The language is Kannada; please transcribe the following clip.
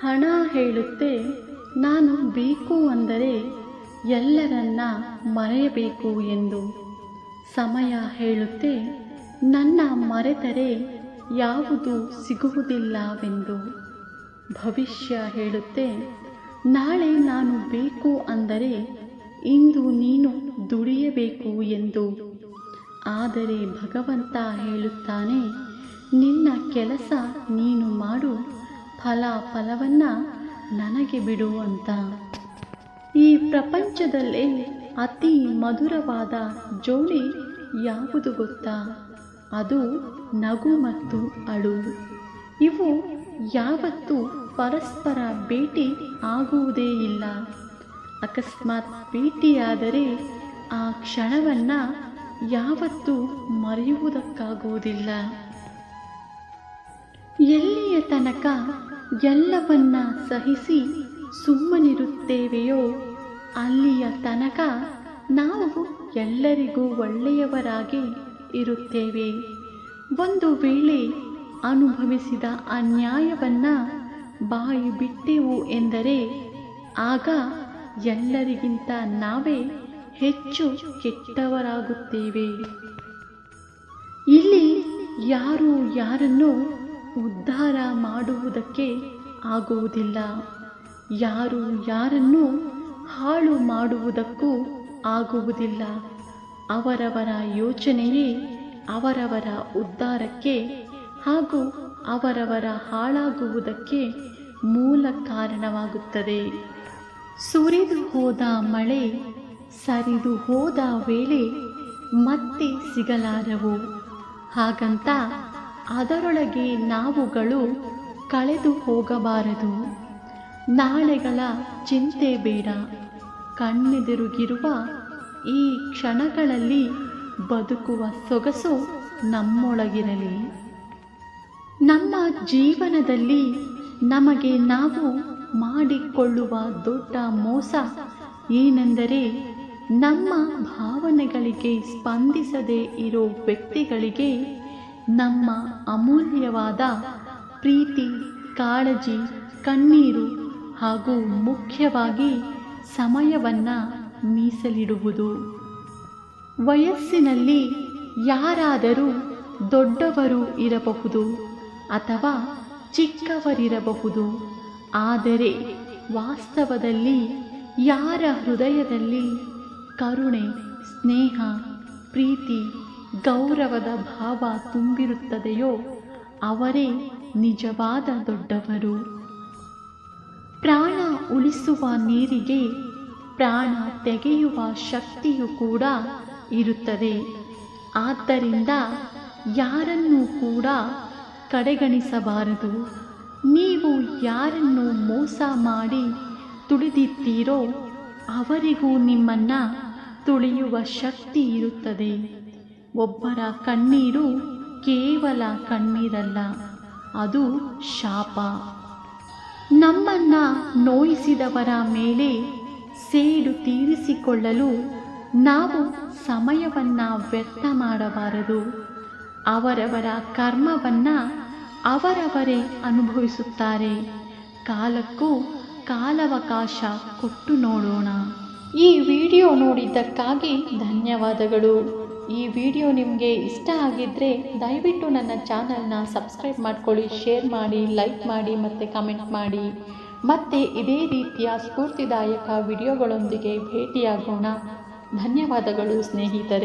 ಹಣ ಹೇಳುತ್ತೆ ನಾನು ಬೇಕು ಅಂದರೆ ಎಲ್ಲರನ್ನ ಮರೆಯಬೇಕು ಎಂದು. ಸಮಯ ಹೇಳುತ್ತೆ ನನ್ನ ಮರೆತರೆ ಯಾವುದು ಸಿಗುವುದಿಲ್ಲವೆಂದು. ಭವಿಷ್ಯ ಹೇಳುತ್ತೆ ನಾಳೆ ನಾನು ಬೇಕು ಅಂದರೆ ಇಂದು ನೀನು ದುಡಿಯಬೇಕು ಎಂದು. ಆದರೆ ಭಗವಂತ ಹೇಳುತ್ತಾನೆ ನಿನ್ನ ಕೆಲಸ ನೀನು ಮಾಡು, ಫಲವನ್ನು ನನಗೆ ಬಿಡು ಅಂತ. ಈ ಪ್ರಪಂಚದಲ್ಲೇ ಅತಿ ಮಧುರವಾದ ಜೋಡಿ ಯಾವುದು ಗೊತ್ತಾ? ಅದು ನಗು ಮತ್ತು ಅಳು. ಇವು ಯಾವತ್ತೂ ಪರಸ್ಪರ ಭೇಟಿ ಆಗುವುದೇ ಇಲ್ಲ. ಅಕಸ್ಮಾತ್ ಭೇಟಿಯಾದರೆ ಆ ಕ್ಷಣವನ್ನು ಯಾವತ್ತೂ ಮರೆಯುವುದಕ್ಕಾಗುವುದಿಲ್ಲ. ಎಲ್ಲಿಯ ತನಕ ಎಲ್ಲವನ್ನ ಸಹಿಸಿ ಸುಮ್ಮನಿರುತ್ತೇವೆಯೋ ಅಲ್ಲಿಯ ತನಕ ನಾವು ಎಲ್ಲರಿಗೂ ಒಳ್ಳೆಯವರಾಗಿ ಇರುತ್ತೇವೆ. ಒಂದು ವೇಳೆ ಅನುಭವಿಸಿದ ಅನ್ಯಾಯವನ್ನು ಬಾಯಿ ಬಿಟ್ಟೆವು ಎಂದರೆ ಆಗ ಎಲ್ಲರಿಗಿಂತ ನಾವೇ ಹೆಚ್ಚು ಕೆಟ್ಟವರಾಗುತ್ತೇವೆ. ಇಲ್ಲಿ ಯಾರು ಯಾರನ್ನು ಉದ್ಧಾರ ಮಾಡುವುದಕ್ಕೆ ಆಗುವುದಿಲ್ಲ. ಯಾರು ಯಾರನ್ನು ಹಾಳು ಮಾಡುವುದಕ್ಕೂ ಆಗುವುದಿಲ್ಲ. ಅವರವರ ಯೋಚನೆಯೇ ಅವರವರ ಉದ್ಧಾರಕ್ಕೆ ಹಾಗೂ ಅವರವರ ಹಾಳಾಗುವುದಕ್ಕೆ ಮೂಲ ಕಾರಣವಾಗುತ್ತದೆ. ಸುರಿದು ಹೋದ ಮಳೆ ಸರಿದು ಹೋದ ವೇಳೆ ಮತ್ತೆ ಸಿಗಲಾರವು. ಹಾಗಂತ ಅದರೊಳಗೆ ನಾವುಗಳು ಕಳೆದು ಹೋಗಬಾರದು. ನಾಳೆಗಳ ಚಿಂತೆ ಬೇಡ. ಕಣ್ಣೆದುರುಗಿರುವ ಈ ಕ್ಷಣಗಳಲ್ಲಿ ಬದುಕುವ ಸೊಗಸು ನಮ್ಮೊಳಗಿರಲಿ. ನಮ್ಮ ಜೀವನದಲ್ಲಿ ನಮಗೆ ನಾವು ಮಾಡಿಕೊಳ್ಳುವ ದೊಡ್ಡ ಮೋಸ ಏನೆಂದರೆ ನಮ್ಮ ಭಾವನೆಗಳಿಗೆ ಸ್ಪಂದಿಸದೇ ಇರೋ ವ್ಯಕ್ತಿಗಳಿಗೆ ನಮ್ಮ ಅಮೂಲ್ಯವಾದ ಪ್ರೀತಿ, ಕಾಳಜಿ, ಕಣ್ಣೀರು ಹಾಗೂ ಮುಖ್ಯವಾಗಿ ಸಮಯವನ್ನು ಮೀಸಲಿಡುವುದು. ವಯಸ್ಸಿನಲ್ಲಿ ಯಾರಾದರೂ ದೊಡ್ಡವರು ಇರಬಹುದು ಅಥವಾ ಚಿಕ್ಕವರಿರಬಹುದು. ಆದರೆ ವಾಸ್ತವದಲ್ಲಿ ಯಾರ ಹೃದಯದಲ್ಲಿ ಕರುಣೆ, ಸ್ನೇಹ, ಪ್ರೀತಿ, ಗೌರವದ ಭಾವ ತುಂಬಿರುತ್ತದೆಯೋ ಅವರೇ ನಿಜವಾದ ದೊಡ್ಡವರು. ಪ್ರಾಣ ಉಳಿಸುವ ನೀರಿಗೆ ಪ್ರಾಣ ತೆಗೆಯುವ ಶಕ್ತಿಯು ಕೂಡ ಇರುತ್ತದೆ. ಆದ್ದರಿಂದ ಯಾರನ್ನೂ ಕೂಡ ಕಡೆಗಣಿಸಬಾರದು. ನೀವು ಯಾರನ್ನು ಮೋಸ ಮಾಡಿ ತುಳಿದಿದ್ದೀರೋ ಅವರಿಗೂ ನಿಮ್ಮನ್ನು ತುಳಿಯುವ ಶಕ್ತಿ ಇರುತ್ತದೆ. ಒಬ್ಬರ ಕಣ್ಣೀರು ಕೇವಲ ಕಣ್ಣೀರಲ್ಲ, ಅದು ಶಾಪ. ನಮ್ಮನ್ನು ನೋಯಿಸಿದವರ ಮೇಲೆ ಸೇಡು ತೀರಿಸಿಕೊಳ್ಳಲು ನಾವು ಸಮಯವನ್ನು ವ್ಯರ್ಥ ಮಾಡಬಾರದು. ಅವರವರ ಕರ್ಮವನ್ನು ಅವರವರೇ ಅನುಭವಿಸುತ್ತಾರೆ. ಕಾಲಕ್ಕೂ ಕಾಲಾವಕಾಶ ಕೊಟ್ಟು ನೋಡೋಣ. ಈ ವಿಡಿಯೋ ನೋಡಿದ್ದಕ್ಕಾಗಿ ಧನ್ಯವಾದಗಳು. ಈ ವಿಡಿಯೋ ನಿಮಗೆ ಇಷ್ಟ ಆಗಿದ್ದರೆ ದಯವಿಟ್ಟು ನನ್ನ ಚಾನಲ್ನ ಸಬ್ಸ್ಕ್ರೈಬ್ ಮಾಡ್ಕೊಳ್ಳಿ, ಶೇರ್ ಮಾಡಿ, ಲೈಕ್ ಮಾಡಿ ಮತ್ತು ಕಮೆಂಟ್ ಮಾಡಿ. ಮತ್ತೆ ಇದೇ ರೀತಿಯ ಸ್ಫೂರ್ತಿದಾಯಕ ವಿಡಿಯೋಗಳೊಂದಿಗೆ ಭೇಟಿಯಾಗೋಣ. ಧನ್ಯವಾದಗಳು ಸ್ನೇಹಿತರೆ.